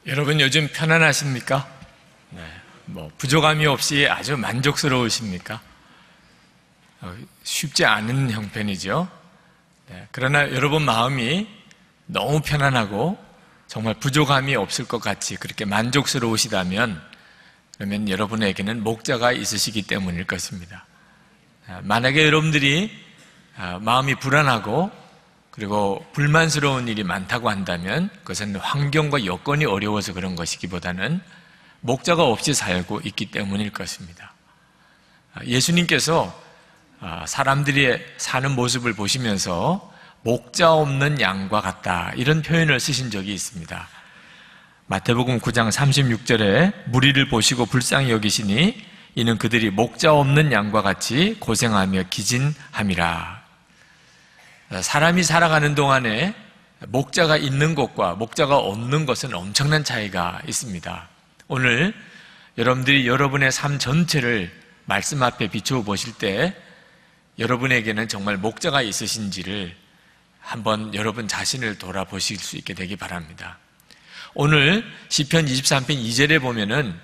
여러분 요즘 편안하십니까? 부족함이 없이 아주 만족스러우십니까? 쉽지 않은 형편이죠. 그러나 여러분 마음이 너무 편안하고 정말 부족함이 없을 것 같이 그렇게 만족스러우시다면 그러면 여러분에게는 목자가 있으시기 때문일 것입니다. 만약에 여러분들이 마음이 불안하고 그리고 불만스러운 일이 많다고 한다면 그것은 환경과 여건이 어려워서 그런 것이기보다는 목자가 없이 살고 있기 때문일 것입니다. 예수님께서 사람들이 사는 모습을 보시면서 목자 없는 양과 같다 이런 표현을 쓰신 적이 있습니다. 마태복음 9장 36절에 무리를 보시고 불쌍히 여기시니 이는 그들이 목자 없는 양과 같이 고생하며 기진함이라. 사람이 살아가는 동안에 목자가 있는 것과 목자가 없는 것은 엄청난 차이가 있습니다. 오늘 여러분들이 여러분의 삶 전체를 말씀 앞에 비추어 보실 때 여러분에게는 정말 목자가 있으신지를 한번 여러분 자신을 돌아보실 수 있게 되기 바랍니다. 오늘 시편 23편 2절에 보면은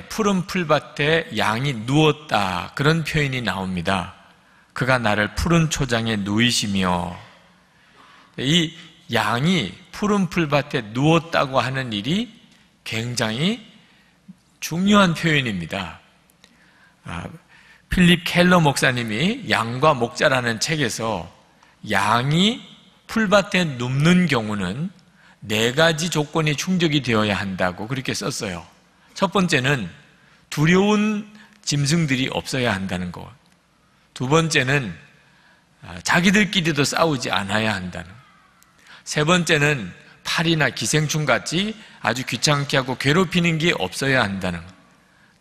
푸른 풀밭에 양이 누웠다 그런 표현이 나옵니다. 그가 나를 푸른 초장에 누이시며, 이 양이 푸른 풀밭에 누웠다고 하는 일이 굉장히 중요한 표현입니다. 필립 켈러 목사님이 양과 목자라는 책에서 양이 풀밭에 눕는 경우는 4가지 조건이 충족이 되어야 한다고 그렇게 썼어요. 첫 번째는 두려운 짐승들이 없어야 한다는 것. 두 번째는 자기들끼리도 싸우지 않아야 한다는 것. 세 번째는 파리나 기생충 같이 아주 귀찮게 하고 괴롭히는 게 없어야 한다는 것.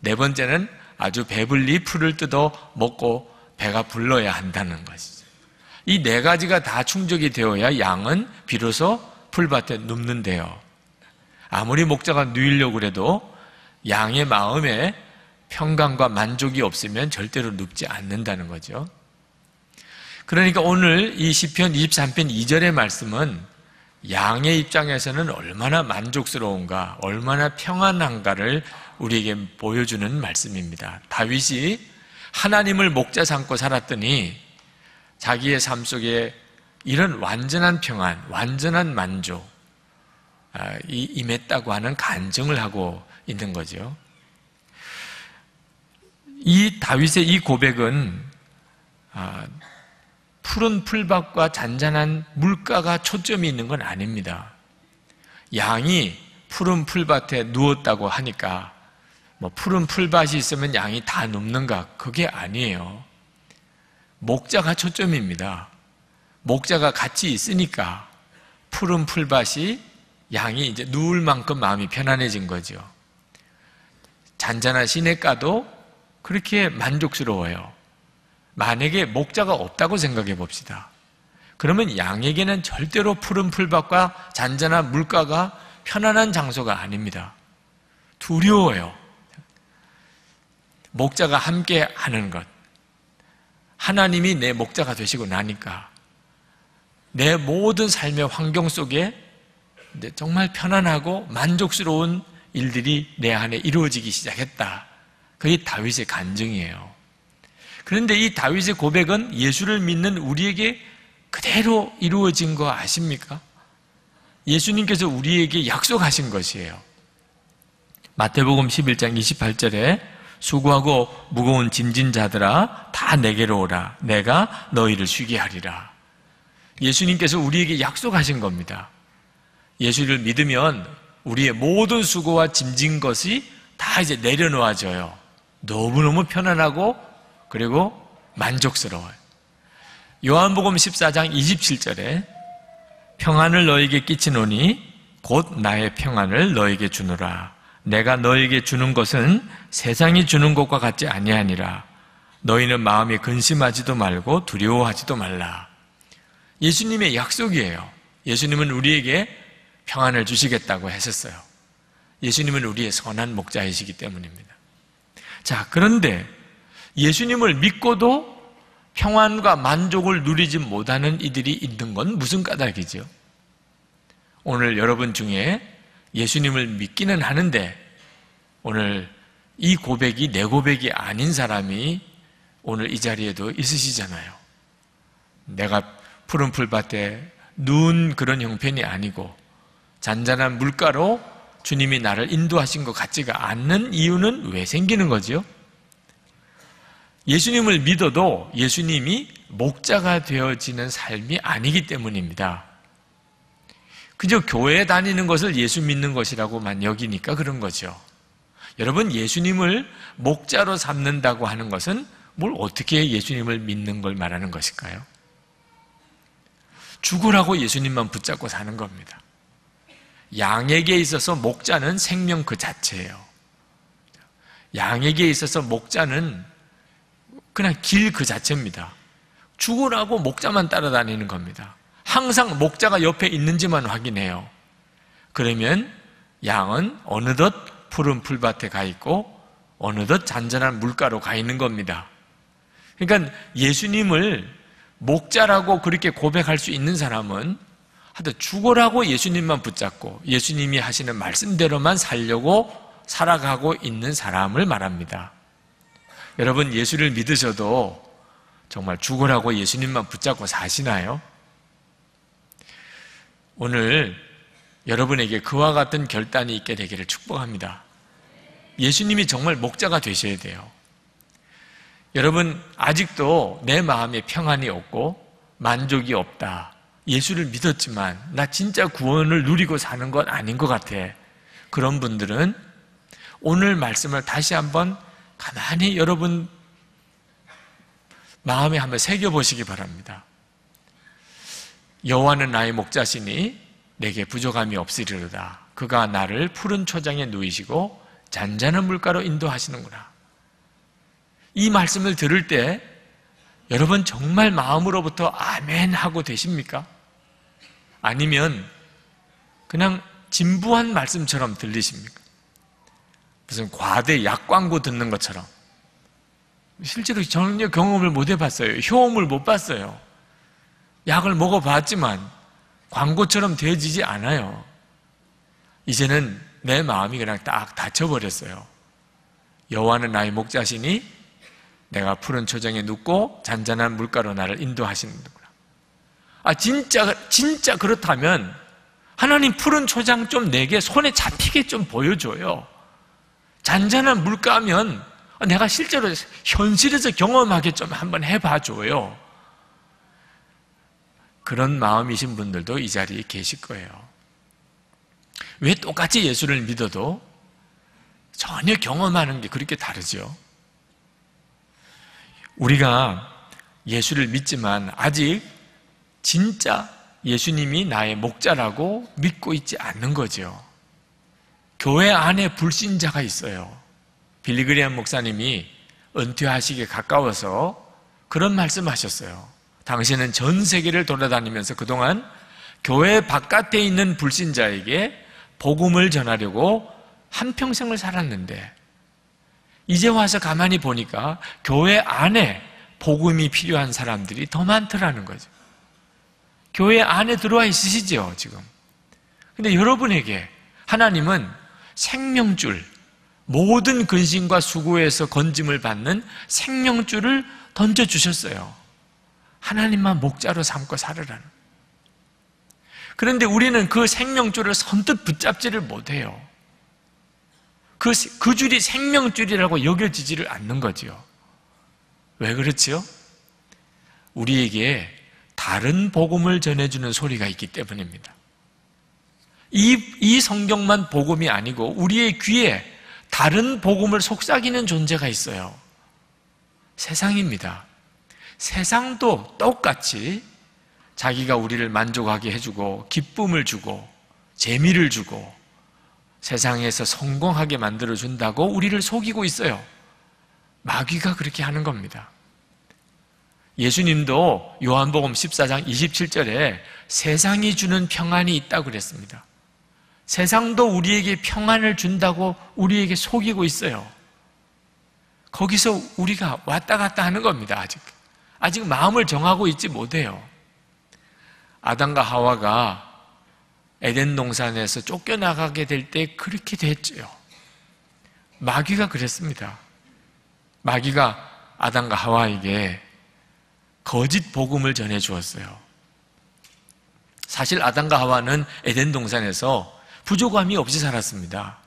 네 번째는 아주 배불리 풀을 뜯어 먹고 배가 불러야 한다는 것이죠. 이 4가지가 다 충족이 되어야 양은 비로소 풀밭에 눕는데요. 아무리 목자가 누이려고 해도 양의 마음에 평강과 만족이 없으면 절대로 눕지 않는다는 거죠. 그러니까 오늘 이 시편 23편 2절의 말씀은 양의 입장에서는 얼마나 만족스러운가, 얼마나 평안한가를 우리에게 보여주는 말씀입니다. 다윗이 하나님을 목자 삼고 살았더니 자기의 삶 속에 이런 완전한 평안, 완전한 만족 임했다고 하는 간증을 하고 있는 거죠. 이 다윗의 이 고백은 푸른 풀밭과 잔잔한 물가가 초점이 있는 건 아닙니다. 양이 푸른 풀밭에 누웠다고 하니까 푸른 풀밭이 있으면 양이 다 눕는가? 그게 아니에요. 목자가 초점입니다. 목자가 같이 있으니까 푸른 풀밭이 양이 이제 누울 만큼 마음이 편안해진 거죠. 잔잔한 시냇가도 그렇게 만족스러워요. 만약에 목자가 없다고 생각해 봅시다. 그러면 양에게는 절대로 푸른 풀밭과 잔잔한 물가가 편안한 장소가 아닙니다. 두려워요. 목자가 함께 하는 것. 하나님이 내 목자가 되시고 나니까 내 모든 삶의 환경 속에 정말 편안하고 만족스러운 일들이 내 안에 이루어지기 시작했다. 그게 다윗의 간증이에요. 그런데 이 다윗의 고백은 예수를 믿는 우리에게 그대로 이루어진 거 아십니까? 예수님께서 우리에게 약속하신 것이에요. 마태복음 11장 28절에 수고하고 무거운 짐진 자들아 다 내게로 오라. 내가 너희를 쉬게 하리라. 예수님께서 우리에게 약속하신 겁니다. 예수를 믿으면 우리의 모든 수고와 짐진 것이 다 이제 내려놓아져요. 너무너무 편안하고 그리고 만족스러워요. 요한복음 14장 27절에 평안을 너에게 끼치노니 곧 나의 평안을 너에게 주노라. 내가 너에게 주는 것은 세상이 주는 것과 같지 아니하니라. 너희는 마음에 근심하지도 말고 두려워하지도 말라. 예수님의 약속이에요. 예수님은 우리에게 평안을 주시겠다고 하셨어요. 예수님은 우리의 선한 목자이시기 때문입니다. 자, 그런데 예수님을 믿고도 평안과 만족을 누리지 못하는 이들이 있는 건 무슨 까닭이죠? 오늘 여러분 중에 예수님을 믿기는 하는데 오늘 이 고백이 내 고백이 아닌 사람이 오늘 이 자리에도 있으시잖아요. 내가 푸른 풀밭에 누운 그런 형편이 아니고 잔잔한 물가로 주님이 나를 인도하신 것 같지가 않는 이유는 왜 생기는 거죠? 예수님을 믿어도 예수님이 목자가 되어지는 삶이 아니기 때문입니다. 그저 교회에 다니는 것을 예수 믿는 것이라고만 여기니까 그런 거죠. 여러분, 예수님을 목자로 삼는다고 하는 것은 뭘 어떻게 예수님을 믿는 걸 말하는 것일까요? 죽으라고 예수님만 붙잡고 사는 겁니다. 양에게 있어서 목자는 생명 그 자체예요. 양에게 있어서 목자는 그냥 길 그 자체입니다. 죽으라고 목자만 따라다니는 겁니다. 항상 목자가 옆에 있는지만 확인해요. 그러면 양은 어느덧 푸른 풀밭에 가 있고 어느덧 잔잔한 물가로 가 있는 겁니다. 그러니까 예수님을 목자라고 그렇게 고백할 수 있는 사람은 하여튼 죽어라고 예수님만 붙잡고 예수님이 하시는 말씀대로만 살려고 살아가고 있는 사람을 말합니다. 여러분, 예수를 믿으셔도 정말 죽으라고 예수님만 붙잡고 사시나요? 오늘 여러분에게 그와 같은 결단이 있게 되기를 축복합니다. 예수님이 정말 목자가 되셔야 돼요. 여러분, 아직도 내 마음에 평안이 없고 만족이 없다. 예수를 믿었지만 나 진짜 구원을 누리고 사는 건 아닌 것 같아. 그런 분들은 오늘 말씀을 다시 한번 가만히 여러분 마음에 한번 새겨보시기 바랍니다. 여호와는 나의 목자시니 내게 부족함이 없으리로다. 그가 나를 푸른 초장에 누이시고 잔잔한 물가로 인도하시는구나. 이 말씀을 들을 때 여러분 정말 마음으로부터 아멘 하고 되십니까? 아니면 그냥 진부한 말씀처럼 들리십니까? 무슨 과대 약 광고 듣는 것처럼. 실제로 전혀 경험을 못 해봤어요. 효험을 못 봤어요. 약을 먹어봤지만 광고처럼 되어지지 않아요. 이제는 내 마음이 그냥 딱 닫혀버렸어요. 여호와는 나의 목자시니 내가 푸른 초장에 눕고 잔잔한 물가로 나를 인도하시는구나. 진짜 그렇다면 하나님 푸른 초장 좀 내게 손에 잡히게 좀 보여줘요. 잔잔한 물가면 내가 실제로 현실에서 경험하게 좀 한번 해봐줘요. 그런 마음이신 분들도 이 자리에 계실 거예요. 왜 똑같이 예수를 믿어도 전혀 경험하는 게 그렇게 다르죠? 우리가 예수를 믿지만 아직 진짜 예수님이 나의 목자라고 믿고 있지 않는 거죠. 교회 안에 불신자가 있어요. 빌리그리암 목사님이 은퇴하시기에 가까워서 그런 말씀하셨어요. 당신은 전 세계를 돌아다니면서 그동안 교회 바깥에 있는 불신자에게 복음을 전하려고 한평생을 살았는데 이제 와서 가만히 보니까 교회 안에 복음이 필요한 사람들이 더 많더라는 거죠. 교회 안에 들어와 있으시죠, 지금. 근데 여러분에게 하나님은 생명줄, 모든 근심과 수고에서 건짐을 받는 생명줄을 던져주셨어요. 하나님만 목자로 삼고 살으라는. 그런데 우리는 그 생명줄을 선뜻 붙잡지를 못해요. 그 줄이 생명줄이라고 여겨지지를 않는 거죠. 왜 그렇지요? 우리에게 다른 복음을 전해주는 소리가 있기 때문입니다. 이 성경만 복음이 아니고 우리의 귀에 다른 복음을 속삭이는 존재가 있어요. 세상입니다. 세상도 똑같이 자기가 우리를 만족하게 해주고 기쁨을 주고 재미를 주고 세상에서 성공하게 만들어준다고 우리를 속이고 있어요. 마귀가 그렇게 하는 겁니다. 예수님도 요한복음 14장 27절에 세상이 주는 평안이 있다고 그랬습니다. 세상도 우리에게 평안을 준다고 우리에게 속이고 있어요. 거기서 우리가 왔다 갔다 하는 겁니다. 아직 마음을 정하고 있지 못해요. 아담과 하와가 에덴 동산에서 쫓겨나가게 될 때 그렇게 됐죠. 마귀가 그랬습니다. 마귀가 아담과 하와에게 거짓 복음을 전해 주었어요. 사실 아담과 하와는 에덴 동산에서 부족함이 없이 살았습니다.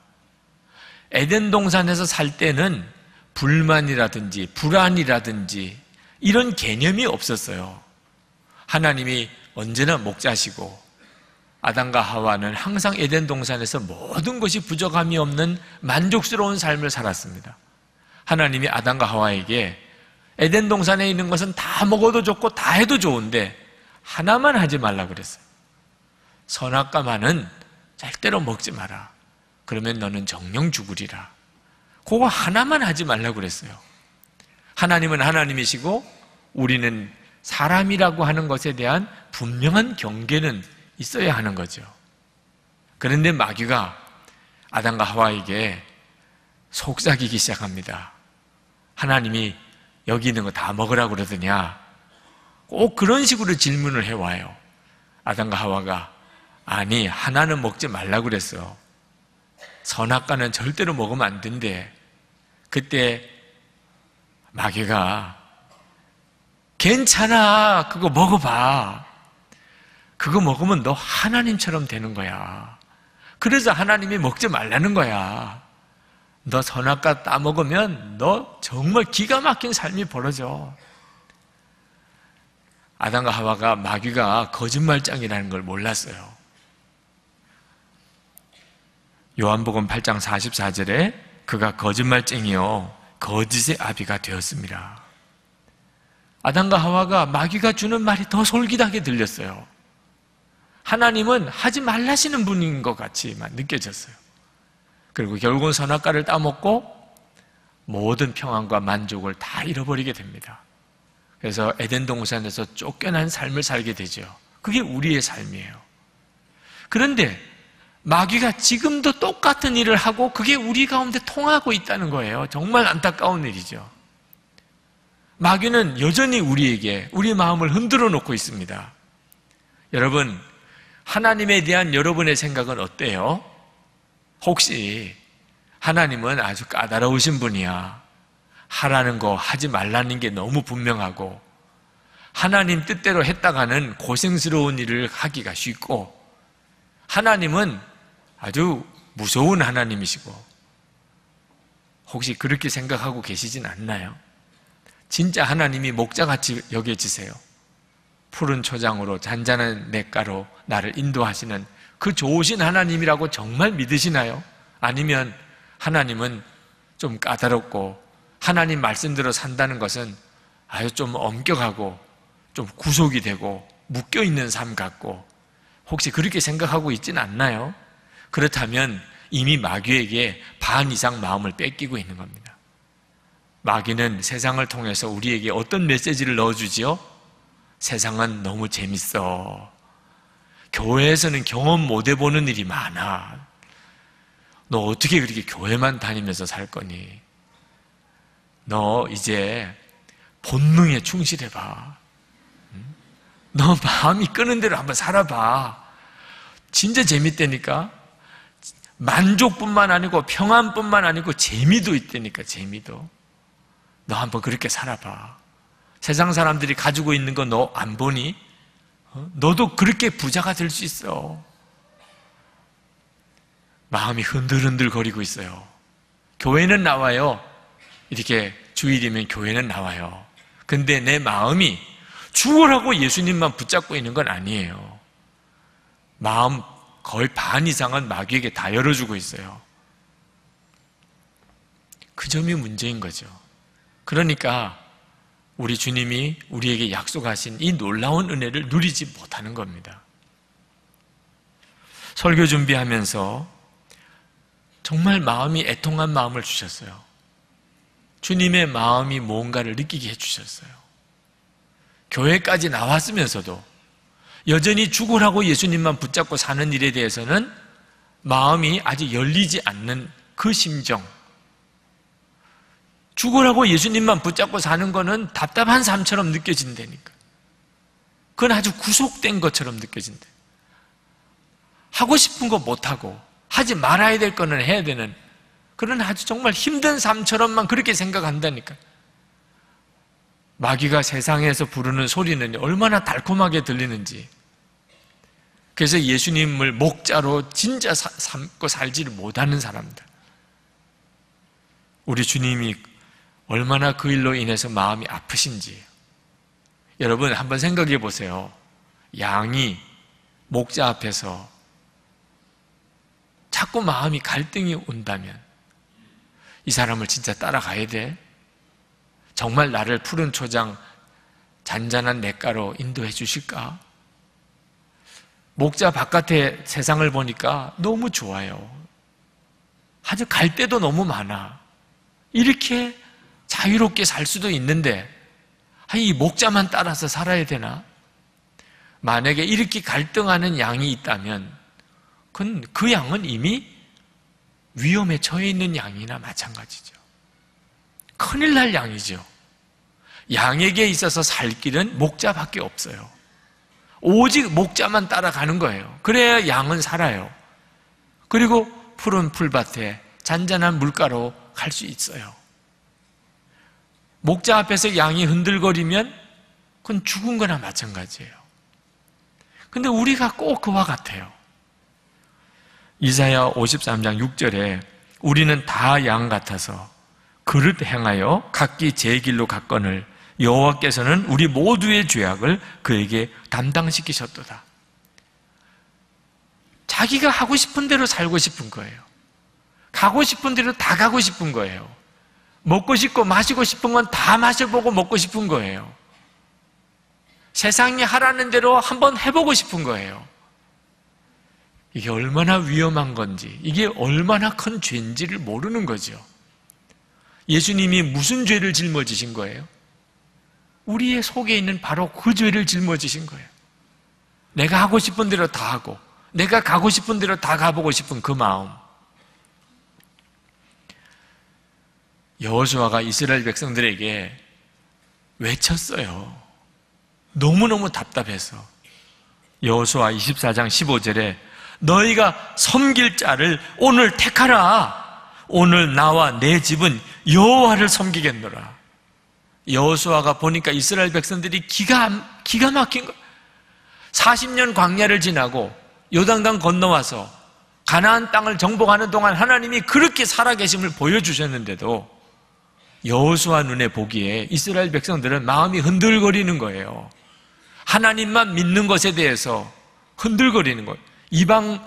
에덴 동산에서 살 때는 불만이라든지 불안이라든지 이런 개념이 없었어요. 하나님이 언제나 목자시고 아담과 하와는 항상 에덴 동산에서 모든 것이 부족함이 없는 만족스러운 삶을 살았습니다. 하나님이 아담과 하와에게 에덴 동산에 있는 것은 다 먹어도 좋고 다 해도 좋은데 하나만 하지 말라 그랬어요. 선악과만은 절대로 먹지 마라. 그러면 너는 정령 죽으리라. 그거 하나만 하지 말라 그랬어요. 하나님은 하나님이시고 우리는 사람이라고 하는 것에 대한 분명한 경계는 있어야 하는 거죠. 그런데 마귀가 아담과 하와에게 속삭이기 시작합니다. 하나님이 여기 있는 거 다 먹으라고 그러더냐? 꼭 그런 식으로 질문을 해와요. 아담과 하와가 아니 하나는 먹지 말라고 그랬어. 선악과는 절대로 먹으면 안 된대. 그때 마귀가 괜찮아 그거 먹어봐. 그거 먹으면 너 하나님처럼 되는 거야. 그래서 하나님이 먹지 말라는 거야. 너 선악과 따먹으면 너 정말 기가 막힌 삶이 벌어져. 아담과 하와가 마귀가 거짓말장이라는 걸 몰랐어요. 요한복음 8장 44절에 그가 거짓말쟁이요 거짓의 아비가 되었습니다. 아담과 하와가 마귀가 주는 말이 더 솔깃하게 들렸어요. 하나님은 하지 말라시는 분인 것 같이만 느껴졌어요. 그리고 결국은 선악과를 따먹고 모든 평안과 만족을 다 잃어버리게 됩니다. 그래서 에덴 동산에서 쫓겨난 삶을 살게 되죠. 그게 우리의 삶이에요. 그런데 마귀가 지금도 똑같은 일을 하고 그게 우리 가운데 통하고 있다는 거예요. 정말 안타까운 일이죠. 마귀는 여전히 우리에게 우리 마음을 흔들어 놓고 있습니다. 여러분, 하나님에 대한 여러분의 생각은 어때요? 혹시 하나님은 아주 까다로우신 분이야. 하라는 거 하지 말라는 게 너무 분명하고 하나님 뜻대로 했다가는 고생스러운 일을 하기가 쉽고 하나님은 아주 무서운 하나님이시고 혹시 그렇게 생각하고 계시진 않나요? 진짜 하나님이 목자같이 여겨지세요. 푸른 초장으로 잔잔한 냇가로 나를 인도하시는 그 좋으신 하나님이라고 정말 믿으시나요? 아니면 하나님은 좀 까다롭고 하나님 말씀대로 산다는 것은 아주 좀 엄격하고 좀 구속이 되고 묶여있는 삶 같고 혹시 그렇게 생각하고 있진 않나요? 그렇다면 이미 마귀에게 반 이상 마음을 뺏기고 있는 겁니다. 마귀는 세상을 통해서 우리에게 어떤 메시지를 넣어주지요? 세상은 너무 재밌어. 교회에서는 경험 못 해보는 일이 많아. 너 어떻게 그렇게 교회만 다니면서 살 거니? 너 이제 본능에 충실해봐. 너 마음이 끄는 대로 한번 살아봐. 진짜 재밌다니까. 만족뿐만 아니고 평안뿐만 아니고 재미도 있다니까. 재미도. 너 한번 그렇게 살아봐. 세상 사람들이 가지고 있는 거 너 안 보니? 너도 그렇게 부자가 될 수 있어. 마음이 흔들흔들 거리고 있어요. 교회는 나와요. 이렇게 주일이면 교회는 나와요. 근데 내 마음이 죽으라고 예수님만 붙잡고 있는 건 아니에요. 마음 거의 반 이상은 마귀에게 다 열어주고 있어요. 그 점이 문제인 거죠. 그러니까 우리 주님이 우리에게 약속하신 이 놀라운 은혜를 누리지 못하는 겁니다. 설교 준비하면서 정말 마음이 애통한 마음을 주셨어요. 주님의 마음이 뭔가를 느끼게 해주셨어요. 교회까지 나왔으면서도 여전히 죽으라고 예수님만 붙잡고 사는 일에 대해서는 마음이 아직 열리지 않는 그 심정. 죽으라고 예수님만 붙잡고 사는 거는 답답한 삶처럼 느껴진다니까. 그건 아주 구속된 것처럼 느껴진다. 하고 싶은 거 못하고 하지 말아야 될 거는 해야 되는 그런 아주 정말 힘든 삶처럼만 그렇게 생각한다니까. 마귀가 세상에서 부르는 소리는 얼마나 달콤하게 들리는지. 그래서 예수님을 목자로 진짜 삼고 살지를 못하는 사람들. 우리 주님이 얼마나 그 일로 인해서 마음이 아프신지. 여러분 한번 생각해 보세요. 양이 목자 앞에서 자꾸 마음이 갈등이 온다면 이 사람을 진짜 따라가야 돼? 정말 나를 푸른 초장 잔잔한 냇가로 인도해 주실까? 목자 바깥에 세상을 보니까 너무 좋아요. 아주 갈 데도 너무 많아. 이렇게 자유롭게 살 수도 있는데 이 목자만 따라서 살아야 되나? 만약에 이렇게 갈등하는 양이 있다면 그 양은 이미 위험에 처해 있는 양이나 마찬가지죠. 큰일 날 양이죠. 양에게 있어서 살 길은 목자밖에 없어요. 오직 목자만 따라가는 거예요. 그래야 양은 살아요. 그리고 푸른 풀밭에 잔잔한 물가로 갈 수 있어요. 목자 앞에서 양이 흔들거리면 그건 죽은 거나 마찬가지예요. 근데 우리가 꼭 그와 같아요. 이사야 53장 6절에 우리는 다 양 같아서 그릇 행하여 각기 제 길로 갔거늘 여호와께서는 우리 모두의 죄악을 그에게 담당시키셨도다. 자기가 하고 싶은 대로 살고 싶은 거예요. 가고 싶은 대로 다 가고 싶은 거예요. 먹고 싶고 마시고 싶은 건 다 마셔보고 먹고 싶은 거예요. 세상이 하라는 대로 한번 해보고 싶은 거예요. 이게 얼마나 위험한 건지, 이게 얼마나 큰 죄인지를 모르는 거죠. 예수님이 무슨 죄를 짊어지신 거예요? 우리의 속에 있는 바로 그 죄를 짊어지신 거예요. 내가 하고 싶은 대로 다 하고 내가 가고 싶은 대로 다 가보고 싶은 그 마음. 여호수아가 이스라엘 백성들에게 외쳤어요. 너무너무 답답해서. 여호수아 24장 15절에 너희가 섬길 자를 오늘 택하라. 오늘 나와 내 집은 여호와를 섬기겠노라. 여호수아가 보니까 이스라엘 백성들이 기가 막힌 거예요. 40년 광야를 지나고 요단강 건너와서 가나안 땅을 정복하는 동안 하나님이 그렇게 살아계심을 보여주셨는데도 여호수아 눈에 보기에 이스라엘 백성들은 마음이 흔들거리는 거예요. 하나님만 믿는 것에 대해서 흔들거리는 거예요. 이방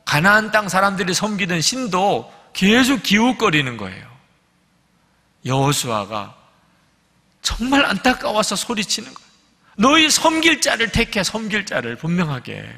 가나안 땅 사람들이 섬기던 신도 계속 기웃거리는 거예요. 여호수아가 정말 안타까워서 소리치는 거예요. 너희 섬길 자를 택해. 섬길 자를 분명하게.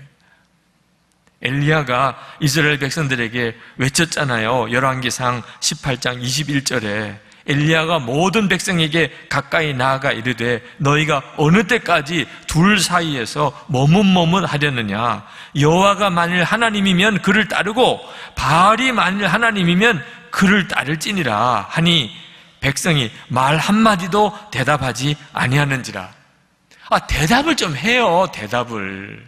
엘리야가 이스라엘 백성들에게 외쳤잖아요. 열왕기상 18장 21절에 엘리야가 모든 백성에게 가까이 나아가 이르되 너희가 어느 때까지 둘 사이에서 머뭇머뭇하려느냐. 여호와가 만일 하나님이면 그를 따르고 바알이 만일 하나님이면 그를 따를지니라 하니 백성이 말 한마디도 대답하지 아니하는지라. 대답을 좀 해요. 대답을.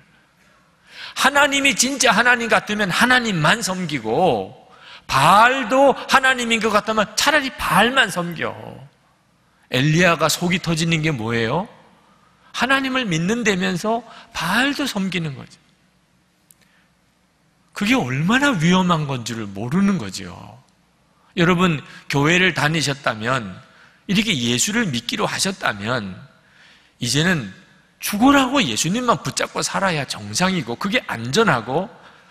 하나님이 진짜 하나님 같으면 하나님만 섬기고 바알도 하나님인 것 같다면 차라리 바알만 섬겨. 엘리야가 속이 터지는 게 뭐예요? 하나님을 믿는다면서 바알도 섬기는 거죠. 그게 얼마나 위험한 건지를 모르는 거죠. 여러분 교회를 다니셨다면 이렇게 예수를 믿기로 하셨다면 이제는 죽으라고 예수님만 붙잡고 살아야 정상이고 그게 안전하고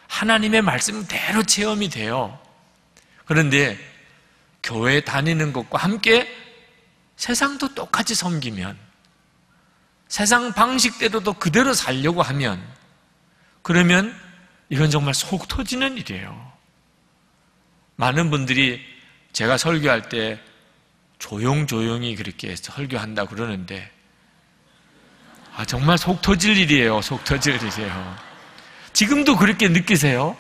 하나님의 말씀대로 체험이 돼요. 그런데 교회 다니는 것과 함께 세상도 똑같이 섬기면 세상 방식대로도 그대로 살려고 하면 그러면 이건 정말 속 터지는 일이에요. 많은 분들이 제가 설교할 때 조용조용히 그렇게 설교한다고 그러는데 정말 속 터질 일이에요. 속 터질 일이에요. 지금도 그렇게 느끼세요?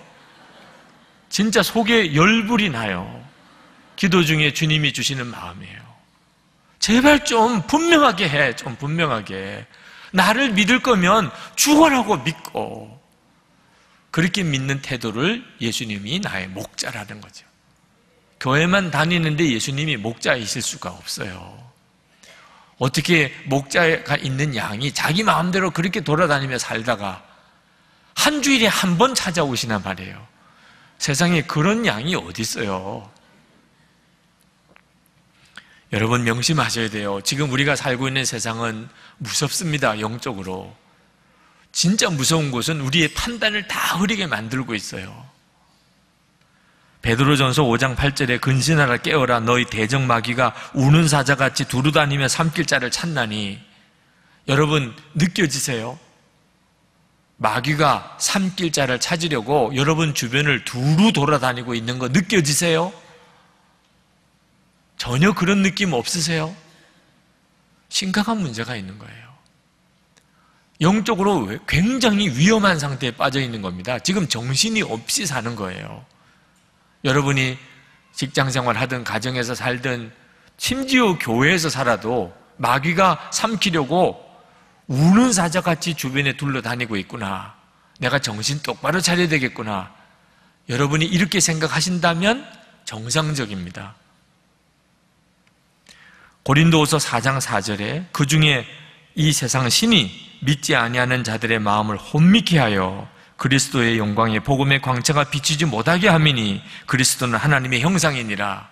진짜 속에 열불이 나요. 기도 중에 주님이 주시는 마음이에요. 제발 좀 분명하게 해. 좀 분명하게. 나를 믿을 거면 죽어라고 믿고 그렇게 믿는 태도를 예수님이 나의 목자라는 거죠. 교회만 다니는데 예수님이 목자이실 수가 없어요. 어떻게 목자가 있는 양이 자기 마음대로 그렇게 돌아다니며 살다가 한 주일에 한 번 찾아오시나 말이에요. 세상에 그런 양이 어디 있어요? 여러분 명심하셔야 돼요. 지금 우리가 살고 있는 세상은 무섭습니다. 영적으로. 진짜 무서운 것은 우리의 판단을 다 흐리게 만들고 있어요. 베드로전서 5장 8절에 근신하라 깨어라 너희 대적마귀가 우는 사자같이 두루다니며 삼킬 자를 찾나니. 여러분 느껴지세요? 마귀가 삼킬 자를 찾으려고 여러분 주변을 두루 돌아다니고 있는 거 느껴지세요? 전혀 그런 느낌 없으세요? 심각한 문제가 있는 거예요. 영적으로 굉장히 위험한 상태에 빠져 있는 겁니다. 지금 정신이 없이 사는 거예요. 여러분이 직장생활 하든 가정에서 살든 심지어 교회에서 살아도 마귀가 삼키려고 우는 사자같이 주변에 둘러다니고 있구나. 내가 정신 똑바로 차려야 되겠구나. 여러분이 이렇게 생각하신다면 정상적입니다. 고린도후서 4장 4절에 그 중에 이 세상 신이 믿지 아니하는 자들의 마음을 혼미케 하여 그리스도의 영광의 복음의 광채가 비치지 못하게 함이니 그리스도는 하나님의 형상이니라.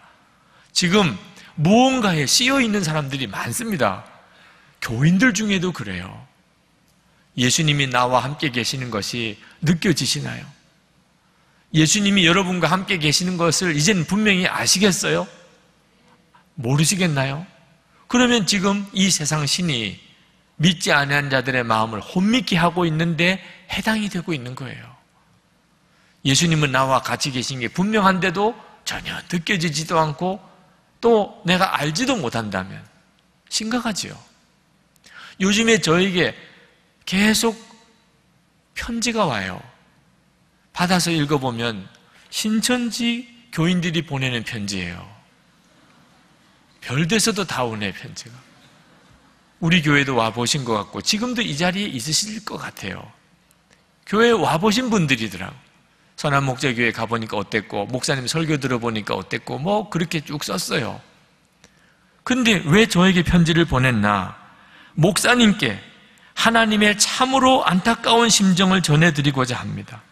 지금 무언가에 씌여 있는 사람들이 많습니다. 교인들 중에도 그래요. 예수님이 나와 함께 계시는 것이 느껴지시나요? 예수님이 여러분과 함께 계시는 것을 이제는 분명히 아시겠어요? 모르시겠나요? 그러면 지금 이 세상 신이 믿지 아니한 자들의 마음을 혼미케 하고 있는데 해당이 되고 있는 거예요. 예수님은 나와 같이 계신 게 분명한데도 전혀 느껴지지도 않고 또 내가 알지도 못한다면 심각하지요. 요즘에 저에게 계속 편지가 와요. 받아서 읽어보면 신천지 교인들이 보내는 편지예요. 별데서도 다 오네, 편지가. 우리 교회도 와보신 것 같고 지금도 이 자리에 있으실 것 같아요. 교회에 와보신 분들이더라고. 선한목자교회 가보니까 어땠고 목사님 설교 들어보니까 어땠고 뭐 그렇게 쭉 썼어요. 근데 왜 저에게 편지를 보냈나? 목사님께 하나님의 참으로 안타까운 심정을 전해드리고자 합니다.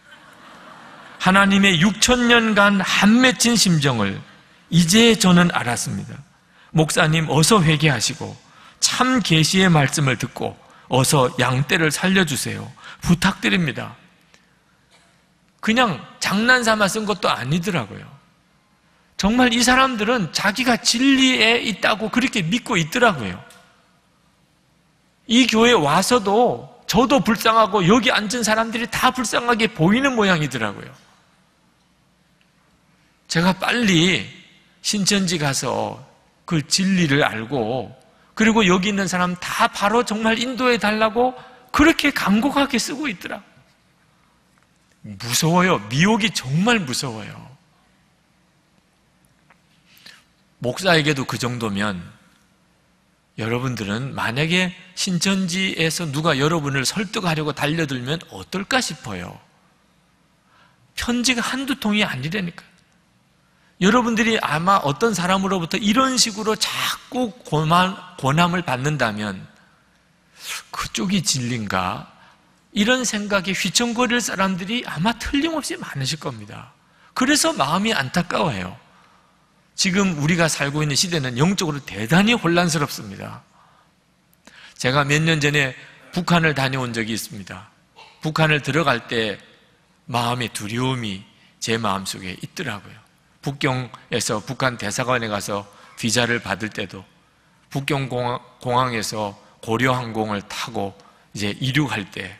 하나님의 6,000년간 한 맺힌 심정을 이제 저는 알았습니다. 목사님 어서 회개하시고 참 계시의 말씀을 듣고 어서 양떼를 살려주세요. 부탁드립니다. 그냥 장난삼아 쓴 것도 아니더라고요. 정말 이 사람들은 자기가 진리에 있다고 그렇게 믿고 있더라고요. 이 교회에 와서도 저도 불쌍하고 여기 앉은 사람들이 다 불쌍하게 보이는 모양이더라고요. 제가 빨리 신천지 가서 그 진리를 알고 그리고 여기 있는 사람 다 바로 정말 인도해 달라고 그렇게 간곡하게 쓰고 있더라. 무서워요. 미혹이 정말 무서워요. 목사에게도 그 정도면 여러분들은 만약에 신천지에서 누가 여러분을 설득하려고 달려들면 어떨까 싶어요. 편지가 한두 통이 아니라니까요. 여러분들이 아마 어떤 사람으로부터 이런 식으로 자꾸 권함을 받는다면 그쪽이 진리인가? 이런 생각에 휘청거릴 사람들이 아마 틀림없이 많으실 겁니다. 그래서 마음이 안타까워요. 지금 우리가 살고 있는 시대는 영적으로 대단히 혼란스럽습니다. 제가 몇 년 전에 북한을 다녀온 적이 있습니다. 북한을 들어갈 때 마음의 두려움이 제 마음속에 있더라고요. 북경에서 북한 대사관에 가서 비자를 받을 때도 북경 공항에서 고려항공을 타고 이제 이륙할 때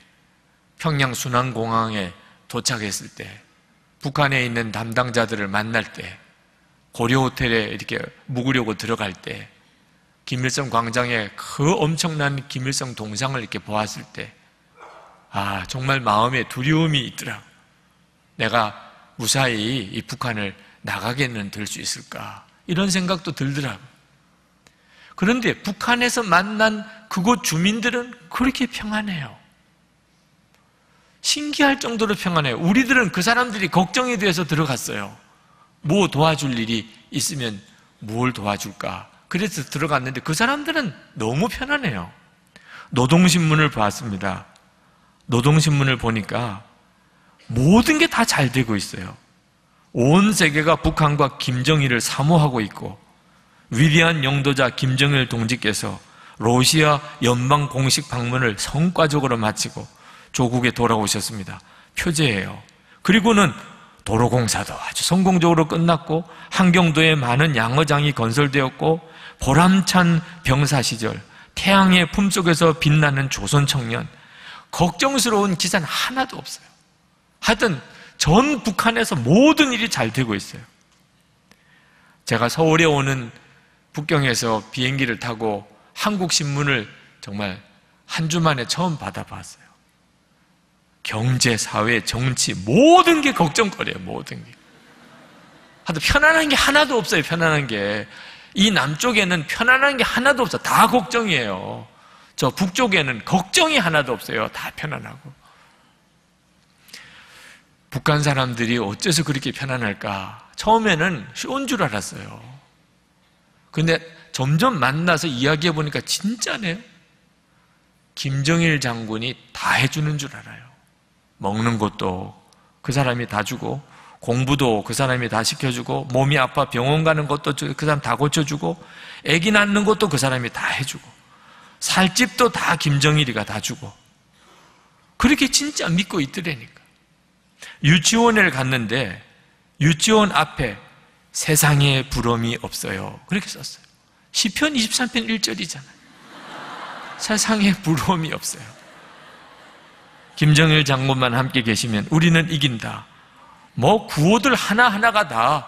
평양 순안공항에 도착했을 때 북한에 있는 담당자들을 만날 때 고려 호텔에 이렇게 묵으려고 들어갈 때 김일성 광장에 그 엄청난 김일성 동상을 이렇게 보았을 때 정말 마음에 두려움이 있더라. 내가 무사히 이 북한을 나가게는 될 수 있을까? 이런 생각도 들더라고요. 그런데 북한에서 만난 그곳 주민들은 그렇게 평안해요. 신기할 정도로 평안해요. 우리들은 그 사람들이 걱정이 돼서 들어갔어요. 뭐 도와줄 일이 있으면 뭘 도와줄까? 그래서 들어갔는데 그 사람들은 너무 편안해요. 노동신문을 봤습니다. 노동신문을 보니까 모든 게 다 잘 되고 있어요. 온 세계가 북한과 김정일을 사모하고 있고, 위대한 영도자 김정일 동지께서 러시아 연방 공식 방문을 성과적으로 마치고 조국에 돌아오셨습니다. 표제예요. 그리고는 도로공사도 아주 성공적으로 끝났고, 한경도에 많은 양어장이 건설되었고, 보람찬 병사 시절 태양의 품속에서 빛나는 조선 청년, 걱정스러운 기사는 하나도 없어요. 하여튼 전 북한에서 모든 일이 잘 되고 있어요. 제가 서울에 오는 북경에서 비행기를 타고 한국신문을 정말 한 주 만에 처음 받아봤어요. 경제, 사회, 정치 모든 게 걱정거리예요. 모든 게. 하여튼 편안한 게 하나도 없어요. 편안한 게. 이 남쪽에는 편안한 게 하나도 없어요. 다 걱정이에요. 저 북쪽에는 걱정이 하나도 없어요. 다 편안하고. 북한 사람들이 어째서 그렇게 편안할까? 처음에는 쉬운 줄 알았어요. 근데 점점 만나서 이야기해 보니까 진짜네요. 김정일 장군이 다 해주는 줄 알아요. 먹는 것도 그 사람이 다 주고, 공부도 그 사람이 다 시켜주고, 몸이 아파 병원 가는 것도 그 사람 다 고쳐주고, 아기 낳는 것도 그 사람이 다 해주고, 살집도 다 김정일이가 다 주고, 그렇게 진짜 믿고 있더라니까. 유치원을 갔는데 유치원 앞에 세상에 부러움이 없어요. 그렇게 썼어요. 시편 23편 1절이잖아요. 세상에 부러움이 없어요. 김정일 장군만 함께 계시면 우리는 이긴다. 뭐 구호들 하나하나가 다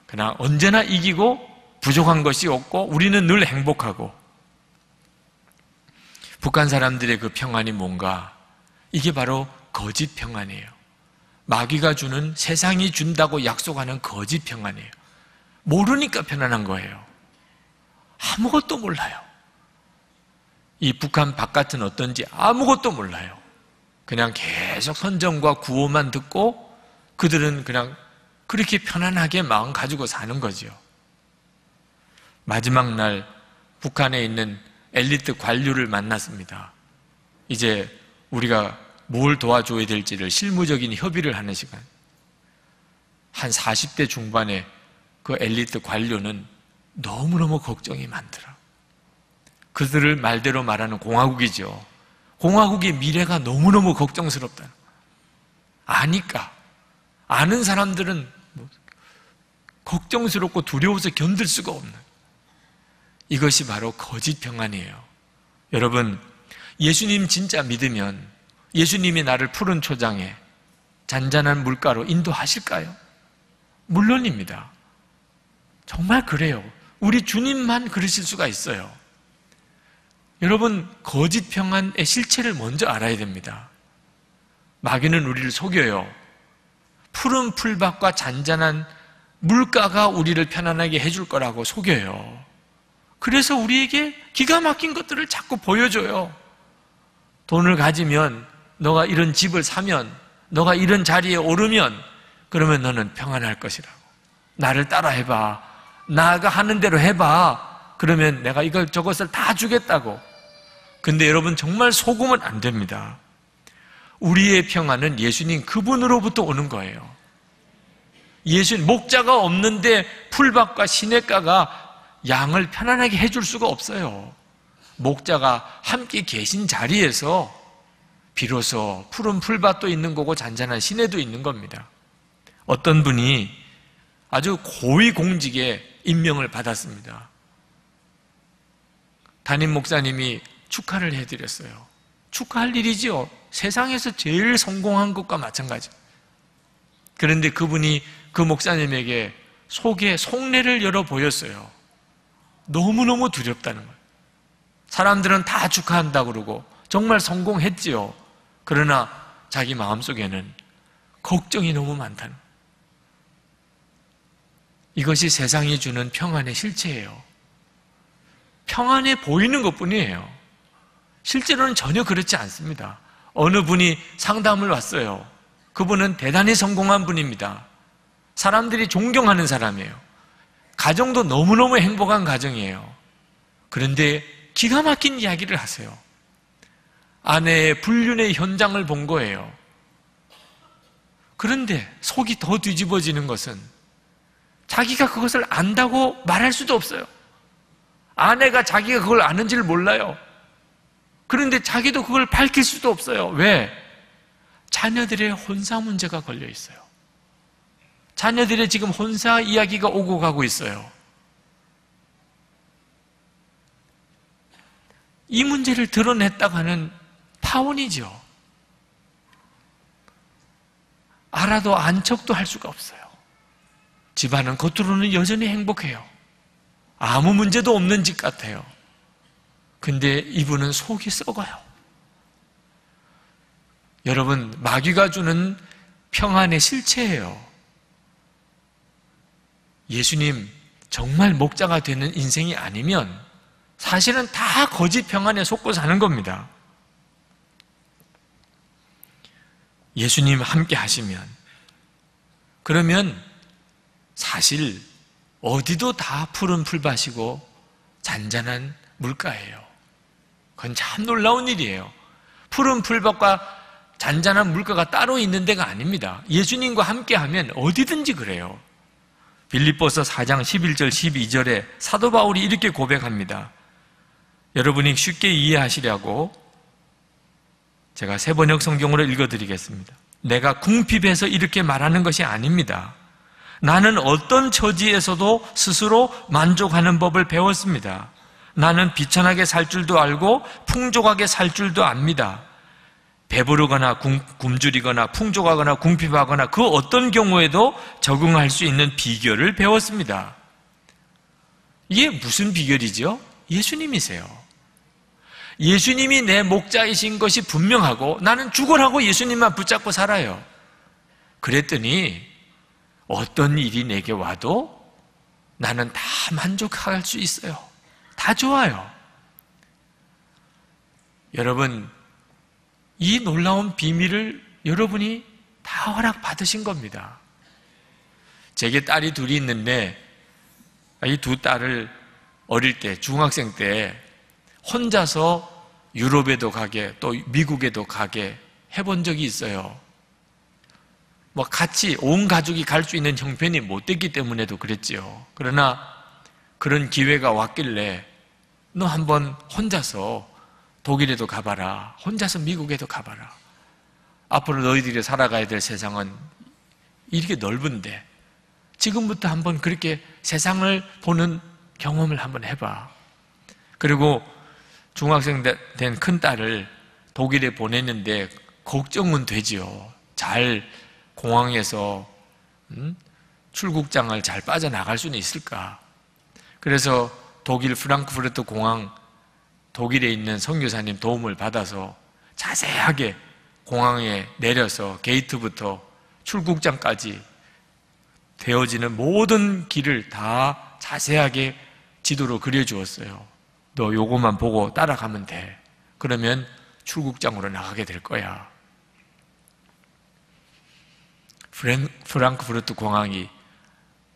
그냥 언제나 이기고 부족한 것이 없고 우리는 늘 행복하고. 북한 사람들의 그 평안이 뭔가? 이게 바로 거짓 평안이에요. 마귀가 주는, 세상이 준다고 약속하는 거짓 평안이에요. 모르니까 편안한 거예요. 아무것도 몰라요. 이 북한 바깥은 어떤지 아무것도 몰라요. 그냥 계속 선전과 구호만 듣고 그들은 그냥 그렇게 편안하게 마음 가지고 사는 거죠. 마지막 날 북한에 있는 엘리트 관료를 만났습니다. 이제 우리가 뭘 도와줘야 될지를 실무적인 협의를 하는 시간. 한 40대 중반의 그 엘리트 관료는 너무너무 걱정이 많더라. 그들을 말대로 말하는 공화국이죠. 공화국의 미래가 너무너무 걱정스럽다. 아니까. 아는 사람들은 걱정스럽고 두려워서 견딜 수가 없는. 이것이 바로 거짓 평안이에요. 여러분, 예수님 진짜 믿으면 예수님이 나를 푸른 초장에 잔잔한 물가로 인도하실까요? 물론입니다. 정말 그래요. 우리 주님만 그러실 수가 있어요. 여러분, 거짓 평안의 실체를 먼저 알아야 됩니다. 마귀는 우리를 속여요. 푸른 풀밭과 잔잔한 물가가 우리를 편안하게 해줄 거라고 속여요. 그래서 우리에게 기가 막힌 것들을 자꾸 보여줘요. 돈을 가지면, 너가 이런 집을 사면, 너가 이런 자리에 오르면, 그러면 너는 평안할 것이라고. 나를 따라 해봐. 나가 하는 대로 해봐. 그러면 내가 이걸 저것을 다 주겠다고. 근데 여러분, 정말 속으면 안 됩니다. 우리의 평안은 예수님 그분으로부터 오는 거예요. 예수님, 목자가 없는데 풀밭과 시냇가가 양을 편안하게 해줄 수가 없어요. 목자가 함께 계신 자리에서 비로소 푸른 풀밭도 있는 거고 잔잔한 시내도 있는 겁니다. 어떤 분이 아주 고위공직에 임명을 받았습니다. 담임 목사님이 축하를 해드렸어요. 축하할 일이지요. 세상에서 제일 성공한 것과 마찬가지. 그런데 그분이 그 목사님에게 속에 속내를 열어 보였어요. 너무너무 두렵다는 거예요. 사람들은 다 축하한다고 그러고 정말 성공했지요. 그러나 자기 마음속에는 걱정이 너무 많다는 거예요. 이것이 세상이 주는 평안의 실체예요. 평안해 보이는 것뿐이에요. 실제로는 전혀 그렇지 않습니다. 어느 분이 상담을 왔어요. 그분은 대단히 성공한 분입니다. 사람들이 존경하는 사람이에요. 가정도 너무너무 행복한 가정이에요. 그런데 기가 막힌 이야기를 하세요. 아내의 불륜의 현장을 본 거예요. 그런데 속이 더 뒤집어지는 것은 자기가 그것을 안다고 말할 수도 없어요. 아내가 자기가 그걸 아는지를 몰라요. 그런데 자기도 그걸 밝힐 수도 없어요. 왜? 자녀들의 혼사 문제가 걸려 있어요. 자녀들의 지금 혼사 이야기가 오고 가고 있어요. 이 문제를 드러냈다고 하는 파혼이죠. 알아도 안 척도 할 수가 없어요. 집안은 겉으로는 여전히 행복해요. 아무 문제도 없는 집 같아요. 근데 이분은 속이 썩어요. 여러분, 마귀가 주는 평안의 실체예요. 예수님 정말 목자가 되는 인생이 아니면 사실은 다 거짓 평안에 속고 사는 겁니다. 예수님 함께 하시면, 그러면 사실 어디도 다 푸른 풀밭이고 잔잔한 물가예요. 그건 참 놀라운 일이에요. 푸른 풀밭과 잔잔한 물가가 따로 있는 데가 아닙니다. 예수님과 함께 하면 어디든지 그래요. 빌립보서 4장 11절 12절에 사도 바울이 이렇게 고백합니다. 여러분이 쉽게 이해하시려고 제가 새번역 성경으로 읽어드리겠습니다. 내가 궁핍해서 이렇게 말하는 것이 아닙니다. 나는 어떤 처지에서도 스스로 만족하는 법을 배웠습니다. 나는 비천하게 살 줄도 알고 풍족하게 살 줄도 압니다. 배부르거나 굶주리거나 풍족하거나 궁핍하거나 그 어떤 경우에도 적응할 수 있는 비결을 배웠습니다. 이게 무슨 비결이죠? 예수님이세요. 예수님이 내 목자이신 것이 분명하고 나는 죽으라고 예수님만 붙잡고 살아요. 그랬더니 어떤 일이 내게 와도 나는 다 만족할 수 있어요. 다 좋아요. 여러분, 이 놀라운 비밀을 여러분이 다 허락받으신 겁니다. 제게 딸이 둘이 있는데 이 두 딸을 어릴 때, 중학생 때 혼자서 유럽에도 가게 또 미국에도 가게 해본 적이 있어요. 뭐 같이 온 가족이 갈 수 있는 형편이 못 됐기 때문에도 그랬지요. 그러나 그런 기회가 왔길래 너 한번 혼자서 독일에도 가봐라. 혼자서 미국에도 가봐라. 앞으로 너희들이 살아가야 될 세상은 이렇게 넓은데 지금부터 한번 그렇게 세상을 보는 경험을 한번 해봐. 그리고 중학생 된 큰딸을 독일에 보냈는데 걱정은 되지요. 잘 공항에서 출국장을 잘 빠져나갈 수는 있을까. 그래서 독일 프랑크푸르트 공항 독일에 있는 선교사님 도움을 받아서 자세하게 공항에 내려서 게이트부터 출국장까지 되어지는 모든 길을 다 자세하게 지도로 그려주었어요. 너 요것만 보고 따라가면 돼. 그러면 출국장으로 나가게 될 거야. 프랑크푸르트 공항이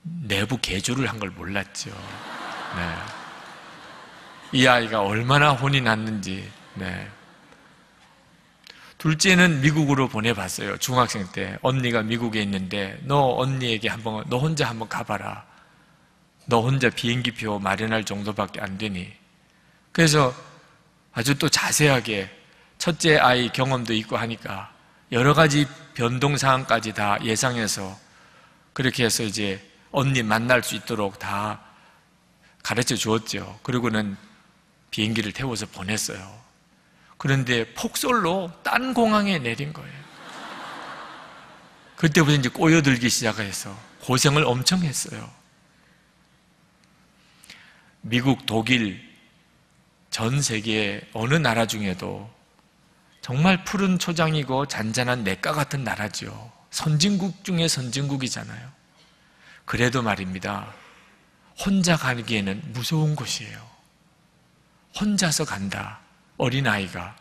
내부 개조를 한 걸 몰랐죠. 네. 이 아이가 얼마나 혼이 났는지. 네. 둘째는 미국으로 보내봤어요. 중학생 때 언니가 미국에 있는데 너 언니에게 너 혼자 한번 가봐라. 너 혼자 비행기표 마련할 정도밖에 안 되니. 그래서 아주 또 자세하게 첫째 아이 경험도 있고 하니까 여러 가지 변동 사항까지 다 예상해서 그렇게 해서 이제 언니 만날 수 있도록 다 가르쳐 주었죠. 그리고는 비행기를 태워서 보냈어요. 그런데 폭설로 딴 공항에 내린 거예요. 그때부터 이제 꼬여들기 시작해서 고생을 엄청 했어요. 미국, 독일, 전 세계 어느 나라 중에도 정말 푸른 초장이고 잔잔한 냇가 같은 나라죠. 선진국 중에 선진국이잖아요. 그래도 말입니다. 혼자 가기에는 무서운 곳이에요. 혼자서 간다. 어린아이가.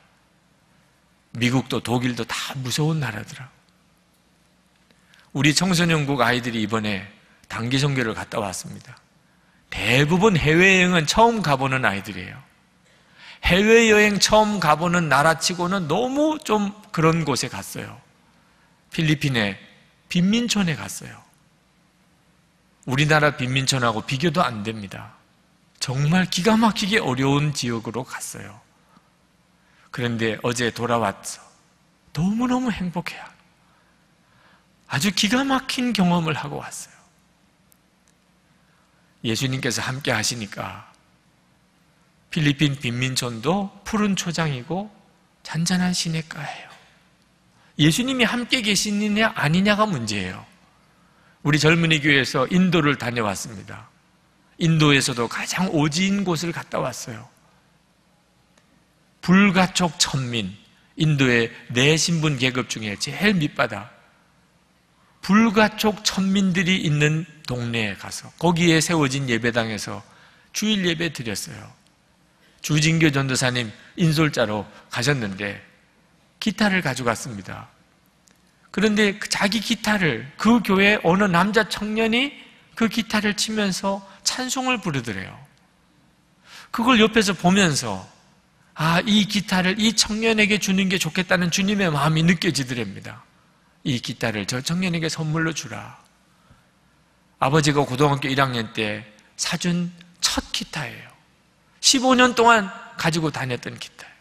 미국도 독일도 다 무서운 나라더라. 우리 청소년국 아이들이 이번에 단기 선교를 갔다 왔습니다. 대부분 해외여행은 처음 가보는 아이들이에요. 해외여행 처음 가보는 나라치고는 너무 좀 그런 곳에 갔어요. 필리핀의 빈민촌에 갔어요. 우리나라 빈민촌하고 비교도 안 됩니다. 정말 기가 막히게 어려운 지역으로 갔어요. 그런데 어제 돌아왔어. 너무너무 행복해요. 아주 기가 막힌 경험을 하고 왔어요. 예수님께서 함께 하시니까 필리핀 빈민촌도 푸른 초장이고 잔잔한 시냇가예요. 예수님이 함께 계시느냐 아니냐가 문제예요. 우리 젊은이 교회에서 인도를 다녀왔습니다. 인도에서도 가장 오지인 곳을 갔다 왔어요. 불가촉 천민, 인도의 내신분 계급 중에 제일 밑바닥, 불가촉 천민들이 있는 동네에 가서 거기에 세워진 예배당에서 주일 예배 드렸어요. 주진교 전도사님 인솔자로 가셨는데 기타를 가져갔습니다. 그런데 자기 기타를, 그 교회 어느 남자 청년이 그 기타를 치면서 찬송을 부르더래요. 그걸 옆에서 보면서 이 기타를 이 청년에게 주는 게 좋겠다는 주님의 마음이 느껴지더랍니다. 이 기타를 저 청년에게 선물로 주라. 아버지가 고등학교 1학년 때 사준 첫 기타예요. 15년 동안 가지고 다녔던 기타예요.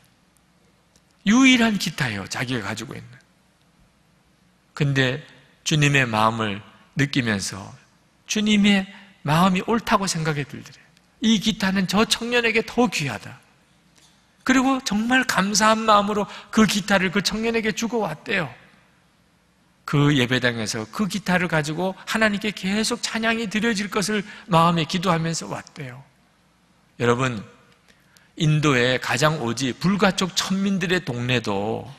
유일한 기타예요, 자기가 가지고 있는. 근데 주님의 마음을 느끼면서 주님의 마음이 옳다고 생각이 들더래요. 이 기타는 저 청년에게 더 귀하다. 그리고 정말 감사한 마음으로 그 기타를 그 청년에게 주고 왔대요. 그 예배당에서 그 기타를 가지고 하나님께 계속 찬양이 드려질 것을 마음에 기도하면서 왔대요. 여러분, 인도의 가장 오지 불가촉 천민들의 동네도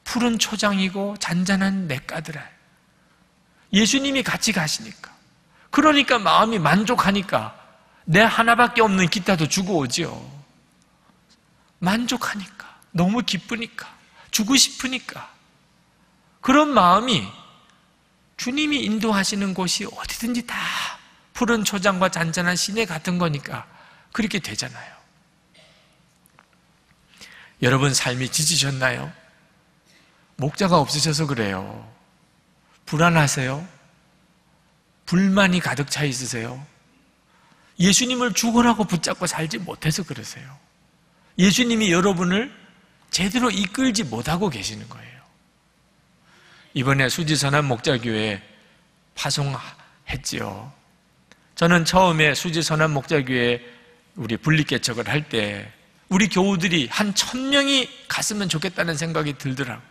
푸른 초장이고 잔잔한 냇가더라. 예수님이 같이 가시니까, 그러니까 마음이 만족하니까 내 하나밖에 없는 기타도 주고 오죠. 만족하니까, 너무 기쁘니까, 주고 싶으니까. 그런 마음이 주님이 인도하시는 곳이 어디든지 다 푸른 초장과 잔잔한 시내 같은 거니까 그렇게 되잖아요. 여러분 삶이 지치셨나요? 목자가 없으셔서 그래요. 불안하세요? 불만이 가득 차 있으세요? 예수님을 죽으라고 붙잡고 살지 못해서 그러세요. 예수님이 여러분을 제대로 이끌지 못하고 계시는 거예요. 이번에 수지선한 목자교회 파송했지요. 저는 처음에 수지선한 목자교회 우리 분리개척을 할 때 우리 교우들이 한 1000명이 갔으면 좋겠다는 생각이 들더라고요.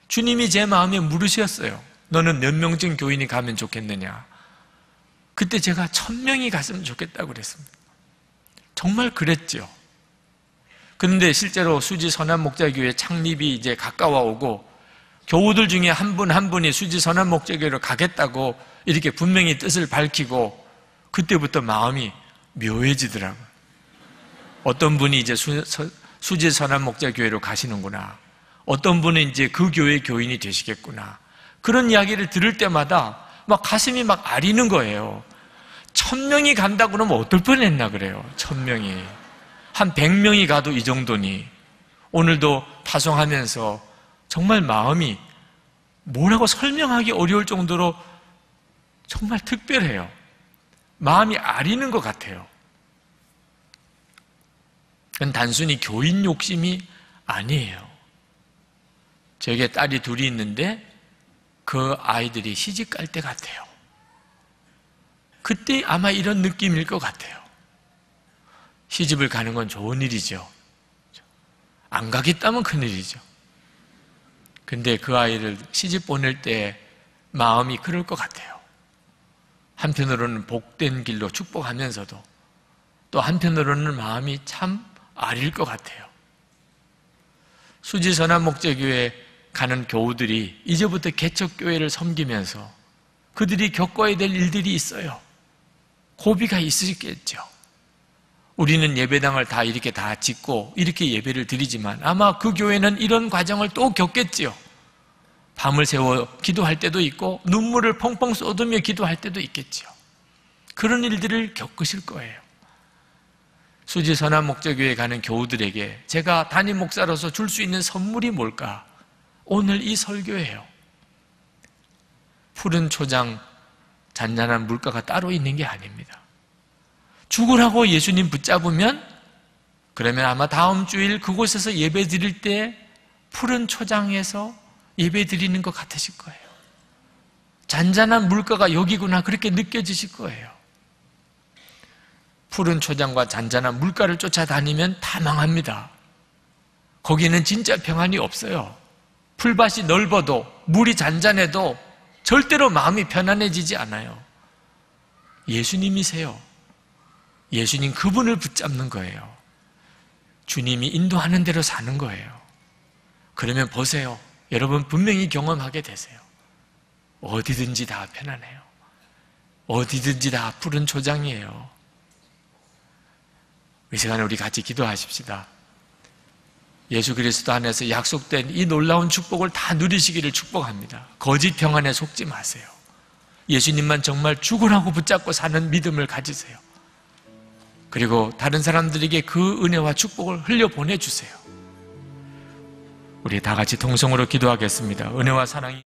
주님이 제 마음에 물으셨어요. 너는 몇 명쯤 교인이 가면 좋겠느냐? 그때 제가 1000명이 갔으면 좋겠다고 그랬습니다. 정말 그랬죠. 그런데 실제로 수지 선한 목자교회 창립이 이제 가까워오고 교우들 중에 한 분 한 분이 수지 선한 목자교회로 가겠다고 이렇게 분명히 뜻을 밝히고 그때부터 마음이 묘해지더라고요. 어떤 분이 이제 수지 선한 목자교회로 가시는구나. 어떤 분은 이제 그 교회 교인이 되시겠구나. 그런 이야기를 들을 때마다 막 가슴이 막 아리는 거예요. 1000명이 간다고 그러면 어떨 뻔했나 그래요. 1000명이. 한 100명이 가도 이 정도니. 오늘도 파송하면서 정말 마음이 뭐라고 설명하기 어려울 정도로 정말 특별해요. 마음이 아리는 것 같아요. 그건 단순히 교인 욕심이 아니에요. 저에게 딸이 둘이 있는데 그 아이들이 시집 갈 때 같아요. 그때 아마 이런 느낌일 것 같아요. 시집을 가는 건 좋은 일이죠. 안 가겠다면 큰일이죠. 근데 그 아이를 시집 보낼 때 마음이 그럴 것 같아요. 한편으로는 복된 길로 축복하면서도 또 한편으로는 마음이 참 아릴 것 같아요. 수지선한 목자교회 가는 교우들이 이제부터 개척교회를 섬기면서 그들이 겪어야 될 일들이 있어요. 고비가 있으시겠죠. 우리는 예배당을 다 이렇게 다 짓고 이렇게 예배를 드리지만 아마 그 교회는 이런 과정을 또 겪겠지요. 밤을 새워 기도할 때도 있고 눈물을 펑펑 쏟으며 기도할 때도 있겠지요. 그런 일들을 겪으실 거예요. 수지 선한 목자교회에 가는 교우들에게 제가 담임 목사로서 줄 수 있는 선물이 뭘까? 오늘 이 설교예요. 푸른 초장, 잔잔한 물가가 따로 있는 게 아닙니다. 죽으라고 예수님 붙잡으면 그러면 아마 다음 주일 그곳에서 예배 드릴 때 푸른 초장에서 예배 드리는 것 같으실 거예요. 잔잔한 물가가 여기구나 그렇게 느껴지실 거예요. 푸른 초장과 잔잔한 물가를 쫓아다니면 다 망합니다. 거기는 진짜 평안이 없어요. 풀밭이 넓어도 물이 잔잔해도 절대로 마음이 편안해지지 않아요. 예수님이세요. 예수님 그분을 붙잡는 거예요. 주님이 인도하는 대로 사는 거예요. 그러면 보세요. 여러분 분명히 경험하게 되세요. 어디든지 다 편안해요. 어디든지 다 푸른 초장이에요. 이 시간에 우리 같이 기도하십시다. 예수 그리스도 안에서 약속된 이 놀라운 축복을 다 누리시기를 축복합니다. 거짓 평안에 속지 마세요. 예수님만 정말 죽으라고 붙잡고 사는 믿음을 가지세요. 그리고 다른 사람들에게 그 은혜와 축복을 흘려보내주세요. 우리 다 같이 통성으로 기도하겠습니다. 은혜와 사랑이